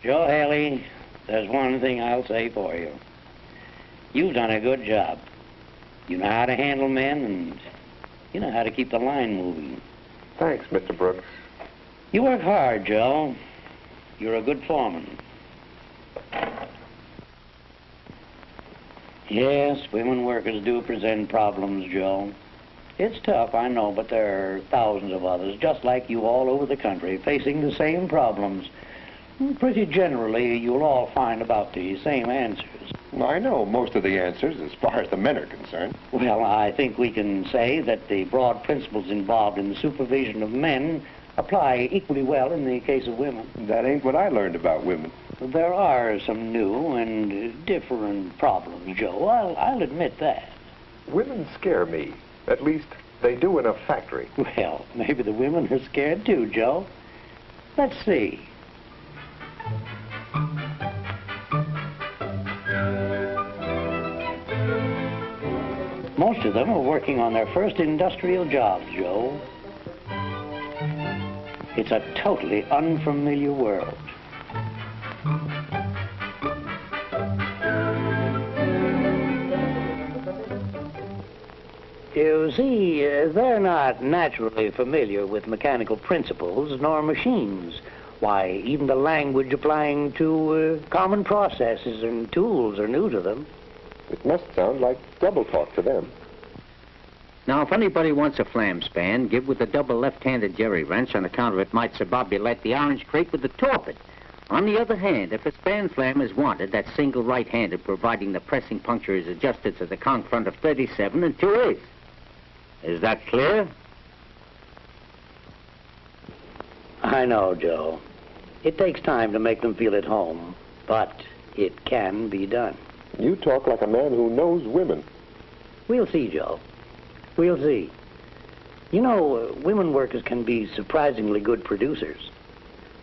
Joe Haley, there's one thing I'll say for you. You've done a good job. You know how to handle men, and you know how to keep the line moving. Thanks, Mr. Brooks. You work hard, Joe. You're a good foreman. Yes, women workers do present problems, Joe. It's tough, I know, but there are thousands of others, just like you all over the country, facing the same problems. Pretty generally, you'll all find about the same answers. Well, I know most of the answers as far as the men are concerned. Well, I think we can say that the broad principles involved in the supervision of men apply equally well in the case of women. That ain't what I learned about women. There are some new and different problems, Joe. I'll admit that. Women scare me. At least, they do in a factory. Well, maybe the women are scared too, Joe. Let's see. Most of them are working on their first industrial jobs, Joe. It's a totally unfamiliar world. You see, they're not naturally familiar with mechanical principles nor machines. Why, even the language applying to common processes and tools are new to them. It must sound like double talk to them. Now, if anybody wants a flam span, give with a double left-handed jerry wrench on account of it might subbobulate the orange crepe with the torpid. On the other hand, if a span flam is wanted, that's single right-handed, providing the pressing puncture is adjusted to the conch front of 37 and 2/8. Is that clear? I know, Joe. It takes time to make them feel at home, but it can be done. You talk like a man who knows women. We'll see, Joe. We'll see. You know, women workers can be surprisingly good producers,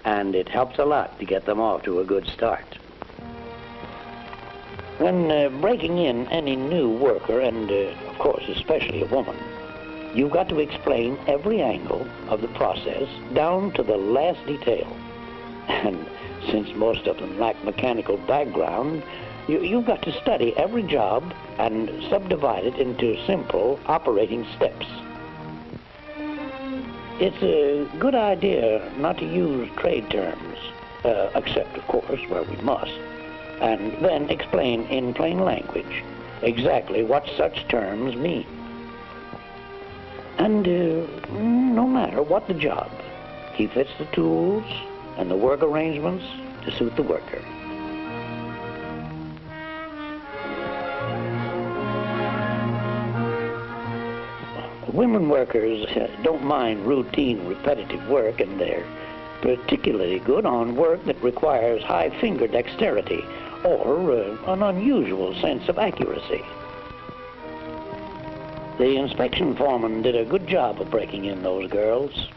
and it helps a lot to get them off to a good start. When breaking in any new worker, and of course especially a woman, you've got to explain every angle of the process down to the last detail. And since most of them lack mechanical background, you've got to study every job and subdivide it into simple operating steps. It's a good idea not to use trade terms, except, of course, where we must, and then explain in plain language exactly what such terms mean. And no matter what the job, he fits the tools and the work arrangements to suit the worker. Women workers don't mind routine, repetitive work, and they're particularly good on work that requires high finger dexterity or an unusual sense of accuracy. The inspection foreman did a good job of breaking in those girls.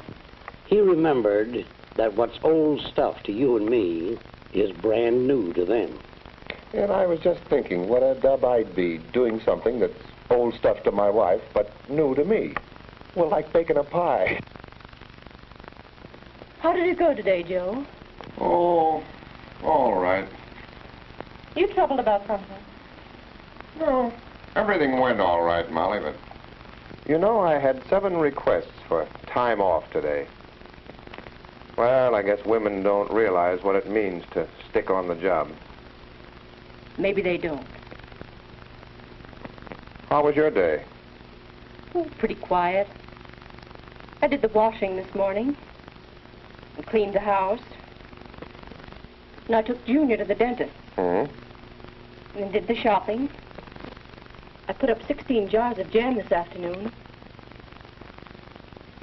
He remembered that what's old stuff to you and me is brand new to them. And I was just thinking what a dub I'd be doing something that's old stuff to my wife, but new to me. Well, like baking a pie. How did it go today, Joe? Oh, all right. You troubled about something? No, everything went all right, Molly, but... You know, I had 7 requests for time off today. Well, I guess women don't realize what it means to stick on the job. Maybe they don't. How was your day? Oh, pretty quiet. I did the washing this morning and cleaned the house. And I took Junior to the dentist. Mm-hmm. And then did the shopping. I put up 16 jars of jam this afternoon.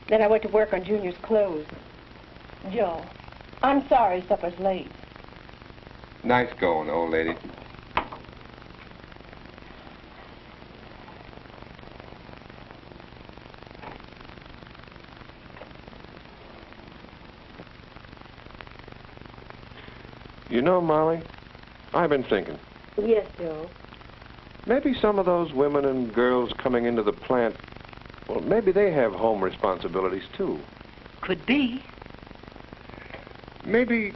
Then I went to work on Junior's clothes. Joe, I'm sorry supper's late. Nice going, old lady. You know, Molly, I've been thinking. Yes, Joe. Maybe some of those women and girls coming into the plant, well, maybe they have home responsibilities, too. Could be. Maybe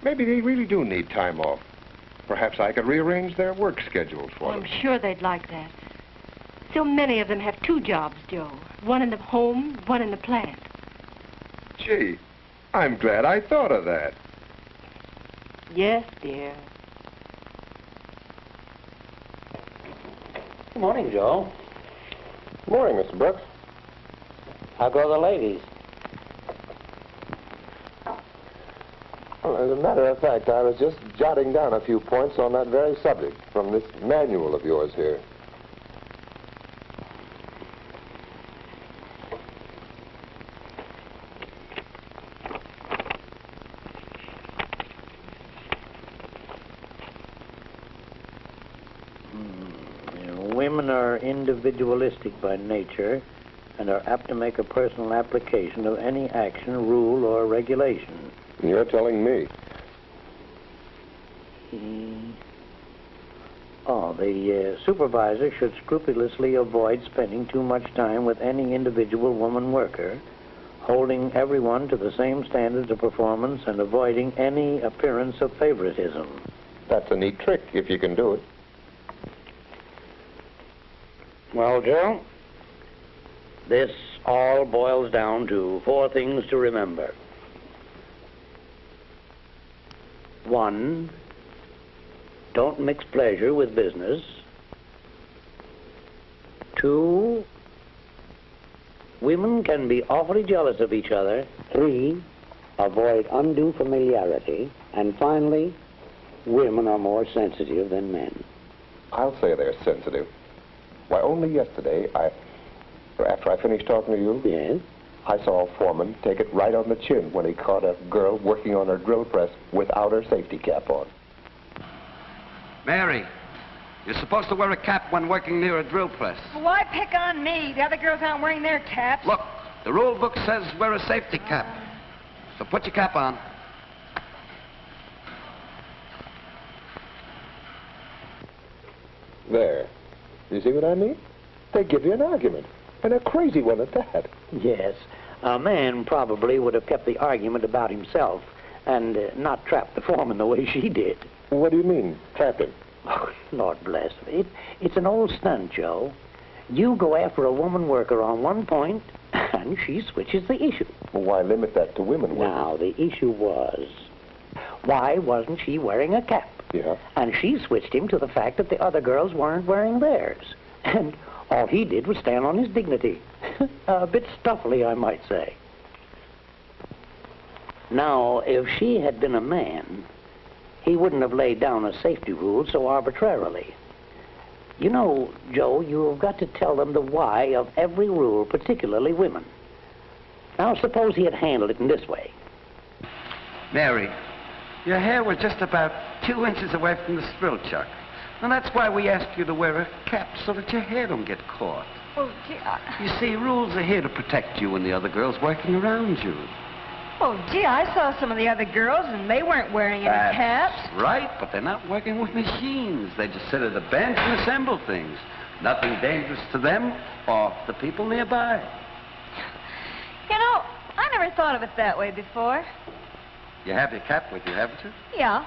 Maybe they really do need time off. Perhaps I could rearrange their work schedules for them. I'm sure they'd like that. So many of them have 2 jobs, Joe. One in the home, one in the plant. Gee, I'm glad I thought of that. Yes, dear. Good morning, Joe. Morning, Mr. Brooks. How go the ladies? Well, as a matter of fact, I was just jotting down a few points on that very subject from this manual of yours here. Women are individualistic by nature and are apt to make a personal application of any action, rule, or regulation. You're telling me. The supervisor should scrupulously avoid spending too much time with any individual woman worker, holding everyone to the same standards of performance and avoiding any appearance of favoritism. That's a neat trick, if you can do it. Well, Joe, this all boils down to 4 things to remember. 1, don't mix pleasure with business. 2, women can be awfully jealous of each other. 3, avoid undue familiarity. And finally, women are more sensitive than men. I'll say they're sensitive. Why, only yesterday, after I finished talking to you, Yes? I saw a foreman take it right on the chin when he caught a girl working on her drill press without her safety cap on. Mary, you're supposed to wear a cap when working near a drill press. Well, why pick on me? The other girls aren't wearing their caps. Look, the rule book says wear a safety cap. So put your cap on. There. You see what I mean? They give you an argument, and a crazy one at that. Yes. A man probably would have kept the argument about himself and not trapped the foreman the way she did. What do you mean, trapping? Oh, Lord bless her. It's an old stunt, Joe. You go after a woman worker on one point, and she switches the issue. Well, why limit that to women workers? Now, the issue was, why wasn't she wearing a cap? Yeah. And she switched him to the fact that the other girls weren't wearing theirs. And all he did was stand on his dignity. A bit stuffily, I might say. Now, if she had been a man, he wouldn't have laid down a safety rule so arbitrarily. You know, Joe, you've got to tell them the why of every rule, particularly women. Now, suppose he had handled it in this way. Mary, your hair was just about 2 inches away from the spill chuck. And that's why we asked you to wear a cap, so that your hair don't get caught. Oh, gee, You see, rules are here to protect you and the other girls working around you. I saw some of the other girls, and they weren't wearing any caps. Right, but they're not working with machines. They just sit at a bench and assemble things. Nothing dangerous to them or the people nearby. You know, I never thought of it that way before. You have your cap with you, haven't you? Yeah.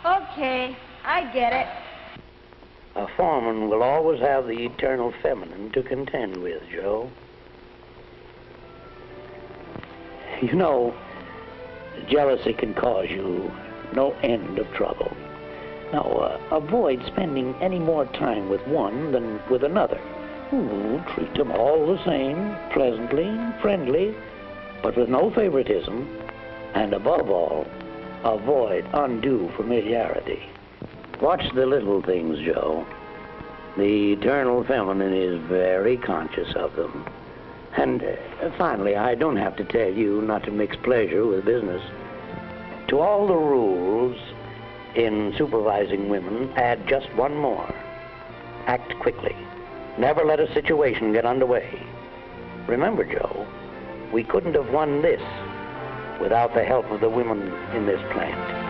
Okay, I get it. A foreman will always have the eternal feminine to contend with, Joe. You know, jealousy can cause you no end of trouble. Now, avoid spending any more time with one than with another. Ooh, treat them all the same, pleasantly, friendly, but with no favoritism. And above all, avoid undue familiarity. Watch the little things, Joe. The eternal feminine is very conscious of them. And finally, I don't have to tell you not to mix pleasure with business. To all the rules in supervising women, add just one more. Act quickly. Never let a situation get underway. Remember, Joe, we couldn't have won this without the help of the women in this plant.